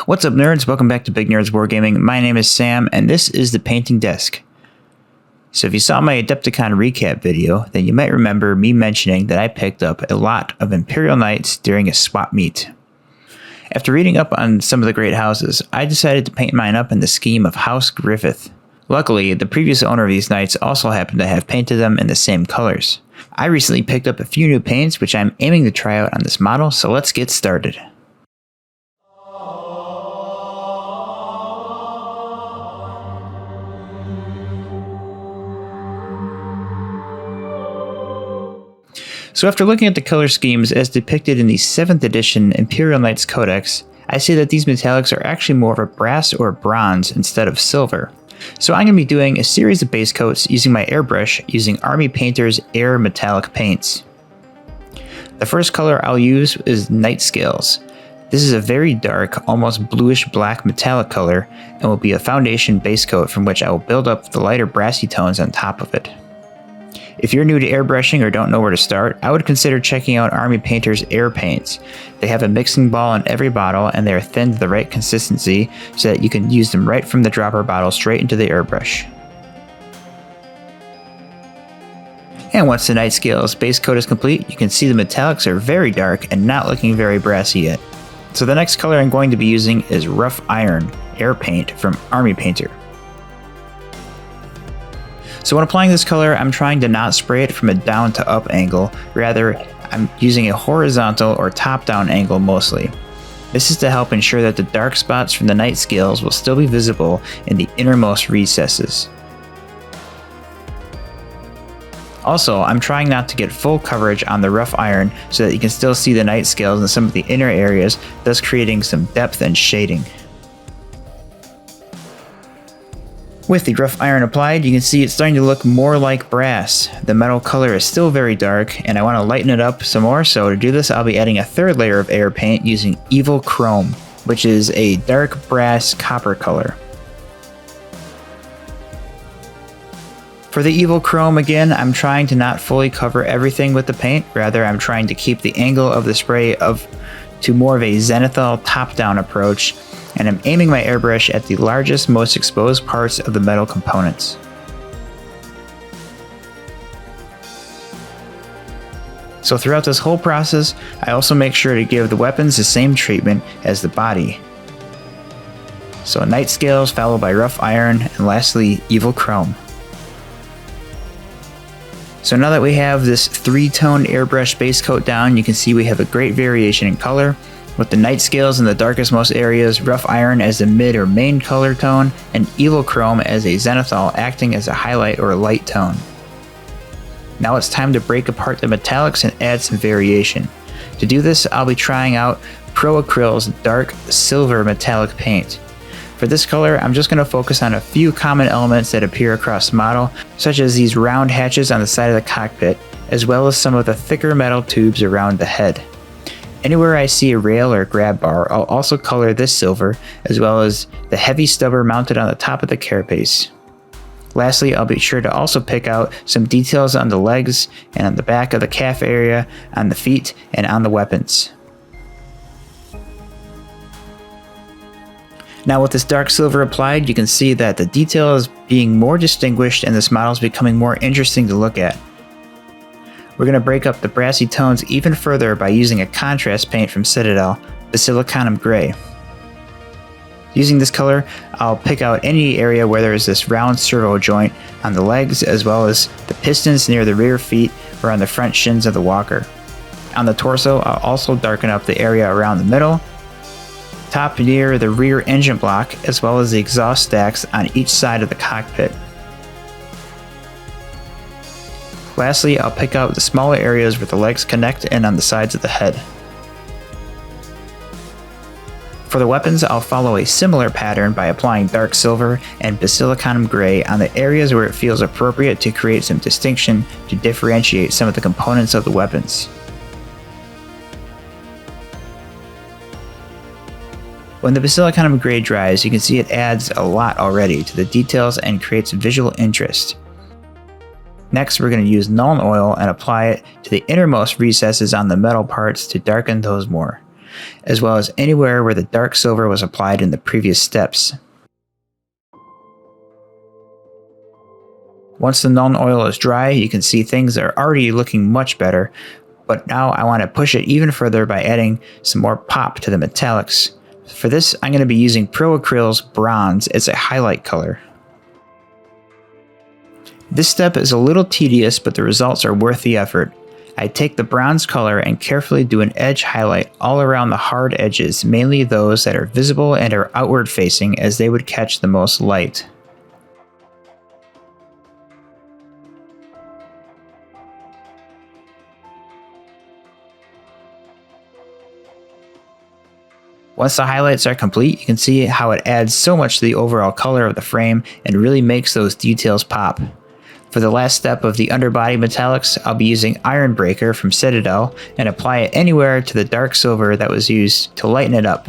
What's up, nerds? Welcome back to Big Nerds Wargaming. My name is Sam, and this is the painting desk. So if you saw my Adepticon recap video, then you might remember me mentioning that I picked up a lot of Imperial Knights during a swap meet. After reading up on some of the great houses, I decided to paint mine up in the scheme of House Griffith. Luckily, the previous owner of these knights also happened to have painted them in the same colors. I recently picked up a few new paints which I'm aiming to try out on this model, so let's get started. So after looking at the color schemes as depicted in the 7th edition Imperial Knights Codex, I see that these metallics are actually more of a brass or bronze instead of silver. So I'm going to be doing a series of base coats using my airbrush using Army Painter's Air Metallic Paints. The first color I'll use is Night Scales. This is a very dark, almost bluish black metallic color and will be a foundation base coat from which I will build up the lighter brassy tones on top of it. If you're new to airbrushing or don't know where to start, I would consider checking out Army Painter's Air Paints. They have a mixing ball in every bottle and they are thinned to the right consistency so that you can use them right from the dropper bottle straight into the airbrush. And once the Night Scales base coat is complete, you can see the metallics are very dark and not looking very brassy yet. So the next color I'm going to be using is Rough Iron Air Paint from Army Painter. So when applying this color, I'm trying to not spray it from a down to up angle, rather I'm using a horizontal or top down angle mostly. This is to help ensure that the dark spots from the Night Scales will still be visible in the innermost recesses. Also, I'm trying not to get full coverage on the rough iron so that you can still see the Night Scales in some of the inner areas, thus creating some depth and shading. With the rough iron applied, you can see it's starting to look more like brass. The metal color is still very dark, and I want to lighten it up some more, so to do this I'll be adding a third layer of air paint using Evil Chrome, which is a dark brass copper color. For the Evil Chrome again, I'm trying to not fully cover everything with the paint, rather I'm trying to keep the angle of the spray to more of a zenithal top-down approach, and I'm aiming my airbrush at the largest, most exposed parts of the metal components. So throughout this whole process, I also make sure to give the weapons the same treatment as the body. So Night Scales followed by Rough Iron, and lastly Evil Chrome. So now that we have this 3-tone airbrush base coat down, you can see we have a great variation in color, with the Night Scales in the darkest most areas, Rough Iron as the mid or main color tone, and Evil Chrome as a zenithal acting as a highlight or light tone. Now it's time to break apart the metallics and add some variation. To do this, I'll be trying out Pro Acryl's dark silver metallic paint. For this color, I'm just going to focus on a few common elements that appear across the model, such as these round hatches on the side of the cockpit, as well as some of the thicker metal tubes around the head. Anywhere I see a rail or grab bar, I'll also color this silver, as well as the heavy stubber mounted on the top of the carapace. Lastly, I'll be sure to also pick out some details on the legs and on the back of the calf area, on the feet, and on the weapons. Now with this dark silver applied, you can see that the detail is being more distinguished and this model is becoming more interesting to look at. We're going to break up the brassy tones even further by using a contrast paint from Citadel, Basilicanum Grey. Using this color, I'll pick out any area where there is this round servo joint on the legs, as well as the pistons near the rear feet or on the front shins of the walker. On the torso, I'll also darken up the area around the middle, top near the rear engine block, as well as the exhaust stacks on each side of the cockpit. Lastly, I'll pick out the smaller areas where the legs connect and on the sides of the head. For the weapons, I'll follow a similar pattern by applying dark silver and Basilicanum Grey on the areas where it feels appropriate to create some distinction to differentiate some of the components of the weapons. When the Basilicanum Grey dries, you can see it adds a lot already to the details and creates visual interest. Next, we're going to use Nuln oil and apply it to the innermost recesses on the metal parts to darken those more. as well as anywhere where the dark silver was applied in the previous steps. Once the Nuln oil is dry, you can see things are already looking much better, but now I want to push it even further by adding some more pop to the metallics. For this, I'm going to be using Pro Acryl's Bronze as a highlight color. This step is a little tedious, but the results are worth the effort. I take the bronze color and carefully do an edge highlight all around the hard edges, mainly those that are visible and are outward facing, as they would catch the most light. Once the highlights are complete, you can see how it adds so much to the overall color of the frame and really makes those details pop. For the last step of the underbody metallics, I'll be using Iron Breaker from Citadel and apply it anywhere to the dark silver that was used to lighten it up.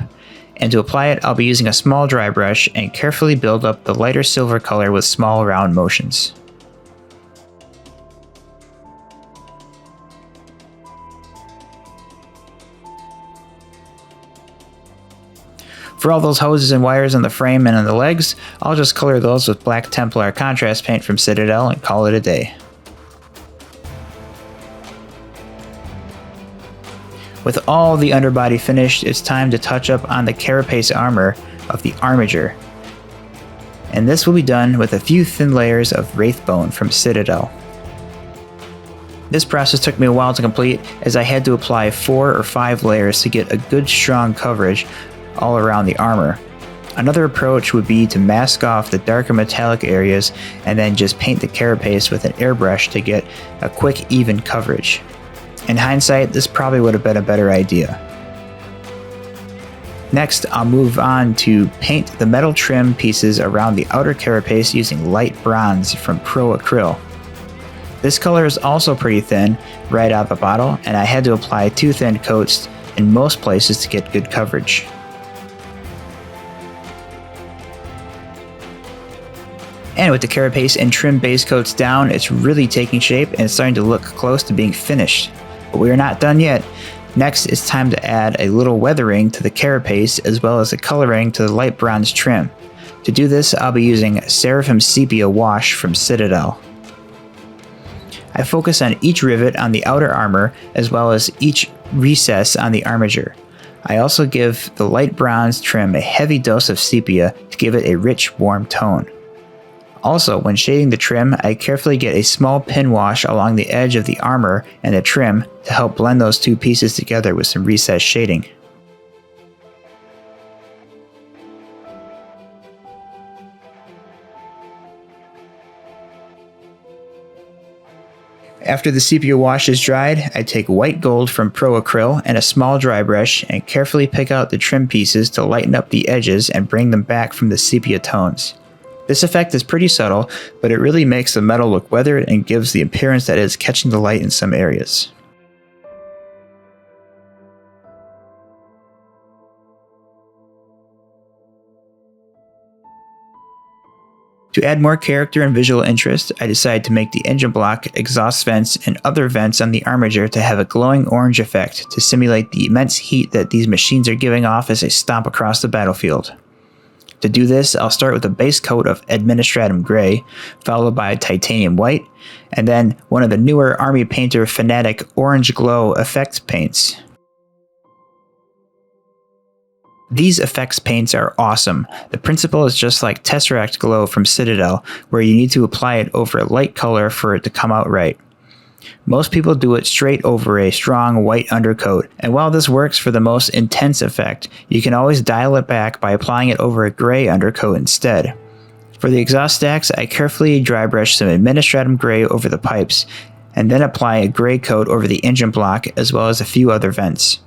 And to apply it, I'll be using a small dry brush and carefully build up the lighter silver color with small round motions. For all those hoses and wires on the frame and on the legs, I'll just color those with black Templar contrast paint from Citadel and call it a day. With all the underbody finished, it's time to touch up on the carapace armor of the Armiger. And this will be done with a few thin layers of Wraith Bone from Citadel. This process took me a while to complete, as I had to apply 4 or 5 layers to get a good strong coverage all around the armor. Another approach would be to mask off the darker metallic areas and then just paint the carapace with an airbrush to get a quick, even coverage. In hindsight, this probably would have been a better idea. Next, I'll move on to paint the metal trim pieces around the outer carapace using light bronze from Pro Acryl. This color is also pretty thin right out of the bottle, and I had to apply 2 thin coats in most places to get good coverage. And with the carapace and trim base coats down, it's really taking shape and starting to look close to being finished. But we are not done yet. Next, it's time to add a little weathering to the carapace as well as the coloring to the light bronze trim. To do this, I'll be using Seraphim Sepia wash from Citadel. I focus on each rivet on the outer armor as well as each recess on the Armiger. I also give the light bronze trim a heavy dose of sepia to give it a rich, warm tone. Also, when shading the trim, I carefully get a small pin wash along the edge of the armor and the trim to help blend those two pieces together with some recessed shading. After the sepia wash is dried, I take white gold from Pro Acryl and a small dry brush and carefully pick out the trim pieces to lighten up the edges and bring them back from the sepia tones. This effect is pretty subtle, but it really makes the metal look weathered and gives the appearance that it is catching the light in some areas. To add more character and visual interest, I decided to make the engine block, exhaust vents, and other vents on the Armiger to have a glowing orange effect to simulate the immense heat that these machines are giving off as they stomp across the battlefield. To do this, I'll start with a base coat of Administratum Grey, followed by Titanium White, and then one of the newer Army Painter Fanatic Orange Glow effect paints. These effects paints are awesome. The principle is just like Tesseract Glow from Citadel, where you need to apply it over a light color for it to come out right. Most people do it straight over a strong white undercoat, and while this works for the most intense effect, you can always dial it back by applying it over a gray undercoat instead. For the exhaust stacks, I carefully dry brush some Administratum Grey over the pipes, and then apply a gray coat over the engine block as well as a few other vents.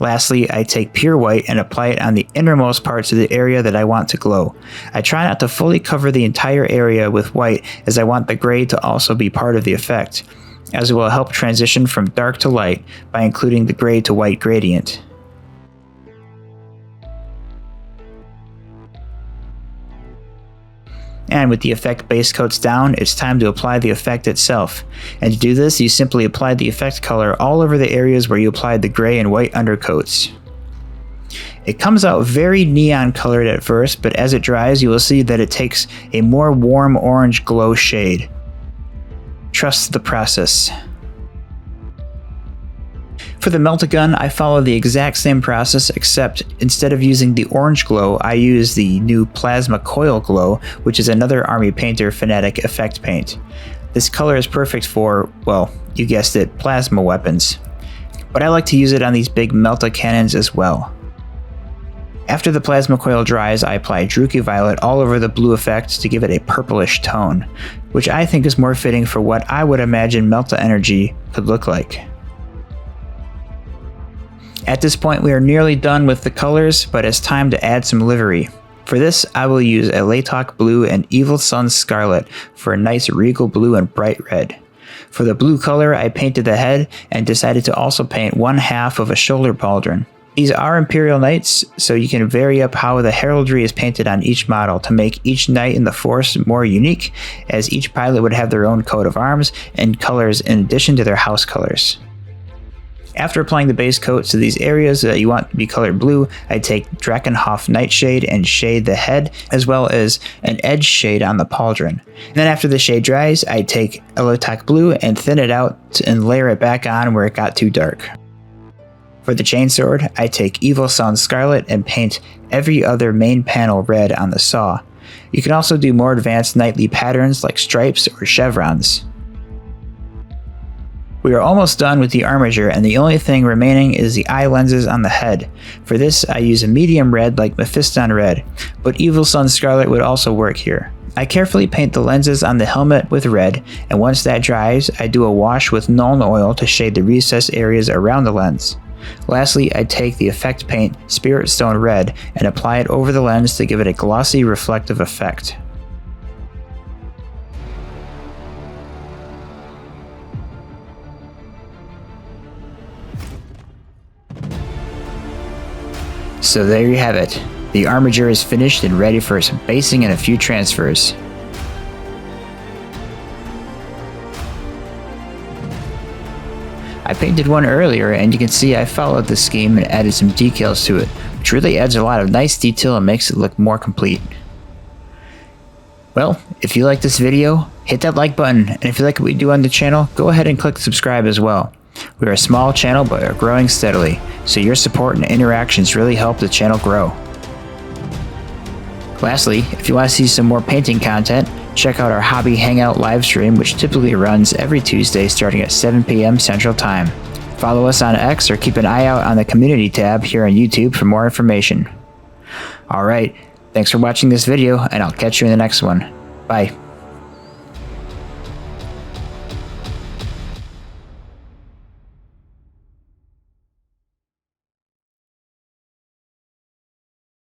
Lastly, I take pure white and apply it on the innermost parts of the area that I want to glow. I try not to fully cover the entire area with white, as I want the gray to also be part of the effect, as it will help transition from dark to light by including the gray to white gradient. And with the effect base coats down, it's time to apply the effect itself. And to do this, you simply apply the effect color all over the areas where you applied the gray and white undercoats. It comes out very neon colored at first, but as it dries you will see that it takes a more warm orange glow shade. Trust the process. For the Melt-A-Gun, I follow the exact same process, except instead of using the orange glow, I use the new Plasma Coil glow, which is another Army Painter Fanatic effect paint. This color is perfect for, well, you guessed it, plasma weapons. But I like to use it on these big Melt-A-Cannons as well. After the plasma coil dries, I apply Druchii Violet all over the blue effect to give it a purplish tone, which I think is more fitting for what I would imagine Melta energy could look like. At this point we are nearly done with the colors, but it's time to add some livery. For this I will use Alaitoc Blue and Evil Sunz Scarlet for a nice regal blue and bright red. For the blue color I painted the head and decided to also paint one half of a shoulder pauldron. These are Imperial Knights, so you can vary up how the heraldry is painted on each model to make each knight in the force more unique, as each pilot would have their own coat of arms and colors in addition to their house colors. After applying the base coat to these areas that you want to be colored blue, I take Drakenhof Knightshade and shade the head, as well as an edge shade on the pauldron. And then after the shade dries, I take Alaitoc Blue and thin it out and layer it back on where it got too dark. For the chainsword, I take Evil Sunz Scarlet and paint every other main panel red on the saw. You can also do more advanced knightly patterns like stripes or chevrons. We are almost done with the Armiger, and the only thing remaining is the eye lenses on the head. For this I use a medium red like Mephiston Red, but Evil Sunz Scarlet would also work here. I carefully paint the lenses on the helmet with red, and once that dries, I do a wash with Nuln oil to shade the recessed areas around the lens. Lastly, I take the effect paint Spiritstone Red and apply it over the lens to give it a glossy reflective effect. So there you have it. The Armiger is finished and ready for some basing and a few transfers. I painted one earlier and you can see I followed the scheme and added some decals to it, which really adds a lot of nice detail and makes it look more complete. Well, if you like this video, hit that like button, and if you like what we do on the channel, go ahead and click subscribe as well. We are a small channel but are growing steadily, so your support and interactions really help the channel grow. Lastly, if you want to see some more painting content, check out our Hobby Hangout livestream, which typically runs every Tuesday starting at 7 PM Central Time. Follow us on X or keep an eye out on the community tab here on YouTube for more information. Alright, thanks for watching this video, and I'll catch you in the next one. Bye.